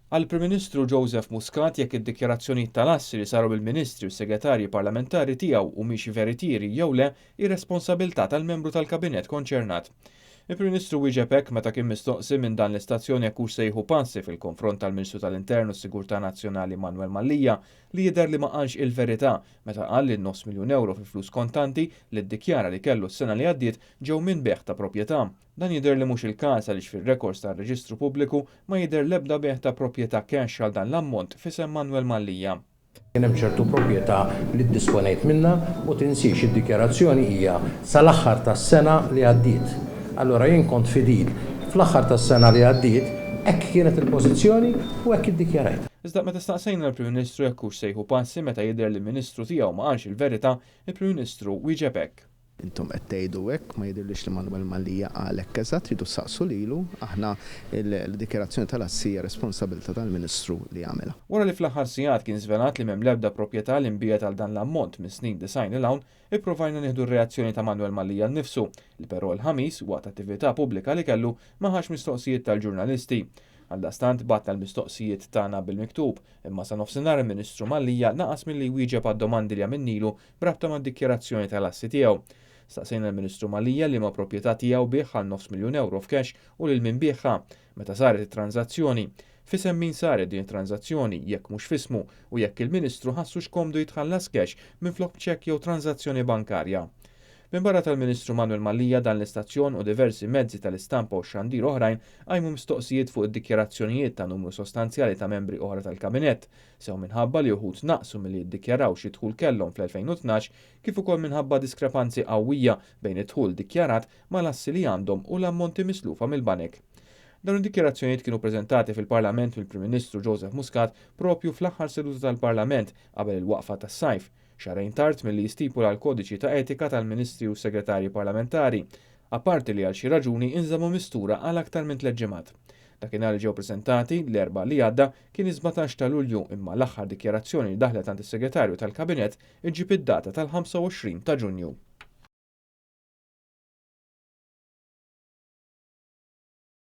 Għall-Prim Ministru Joseph Muscat jekk id-dikjarazzjonijiet tal-assi li saru mill-Ministri u s-Segretarji Parlamentari tiegħu humiex veritieri jew le ir-responsabbiltà tal-membru tal-Kabinett konċernat. Il-Prim Ministru wieġeb hekk meta kien mistoqsi minn dan l-istazzjoni jekk hux se jieħu passi fil-konfront tal-Ministru tal-Intern u s-Sigurtà Nazzjonali Manuel Mallija li jidher li ma qalx il-verità meta qal li €9 miljun fi flus kontanti li ddikjara li kellu s-sena li għaddiet ġew minn beħ ta' proprjetà. Dan jidher li mhux il-każ għaliex fir-rekords tar-Reġistru Pubbliku ma jidher l-ebda beħ ta' proprjetà cash għal dan l-ammont f'isem Manuel Mallija. Kien hemm ċertu proprjetà li ddisponejt minnha u tinsix id-dikjarazzjoni hija sal-aħħar tas-sena li għaddiet. Allura jien kont fidil fl-aħħar tas-sena li għaddiet hekk kienet il-pożizzjoni u hekk iddikjarajt. Iżda meta staqsejna l-Prim Ministru jekk hux se jieħu passi meta jidher li l-Ministru tiegħu ma qalx il-verità, il-Prim Ministru wieġeb hekk. Intom qed tgħidu hekk ma jidhirlix li Manuel Mallija qal hekk eżatt tridu saqsu lilu aħna l-dikjarazzjoni tal-assi hija responsabilità tal-Ministru li jagħmilha. Wara li fl-aħħar sigħat kien żvelat li m'hemm l-ebda proprjetà li nbiegħet għal dan l-ammont minn snin design il hawn, ippruvajna nieħdu r-reazzjoni ta' Manuel Mallija nnifsu li però l-ħamis waqt attività pubblika li kellu ma ħax mistoqsijiet tal-ġurnalisti. Għaldaqstant batna l-mistoqsijiet tagħna bil-miktub, imma sa nofsinhar il-Ministru Mallija naqas milli jwieġeb għad-domandi li għamilnilu b'rabta mad-dikjarazzjoni tal-assi tiegħu. Staqsejna l-Ministru Mallija li ma proprjetà tiegħu bih għal €9 miljun f'cash u lil min bieħha meta saret it-tranzazzjoni. Fisem min saret din it-tranzazzjoni jekk mhux fismu u jekk il-Ministru ħassu x'komdu jitħallas cash minflok ċekk jew tranzazzjoni bankarja. Min barra tal-Ministru Manuel Mallija dan l-istazzjon u diversi mezzi tal-istampa u xandir oħrajn għajmu mistoqsijiet fuq id-dikjarazzjonijiet ta' numru sostanzjali ta' membri oħra tal-Kabinett, sew minħabba li uħud naqsu milli jiddikjaraw xi dħul kellhom fl-2012 kif ukoll minħabba diskrepanzi qawwija bejn id-dħul dikjarat mal-assi li għandhom u l-ammonti mislufa mill-banek. Dawn id-dikjarazzjonijiet kienu preżentati fil-Parlament mill-Prim Ministru Joseph Muscat propju fl-aħħar seduta tal-Parlament qabel il-waqfa tas-sajf, xarejn tard milli jistipula l-kodiċi ta' etika tal-Ministri u s-Segretarji Parlamentari, apparti li għal xi raġuni inżammu mistura għal aktar minn 3 ġimgħat. Dakinhar li ġew preżentati l-erba' li għadda kien 17 ta' Lulju imma l-aħħar dikjarazzjoni li daħlet għand is-Segretarju tal-Kabinett iġġib id-data tal-25 ta' Ġunju.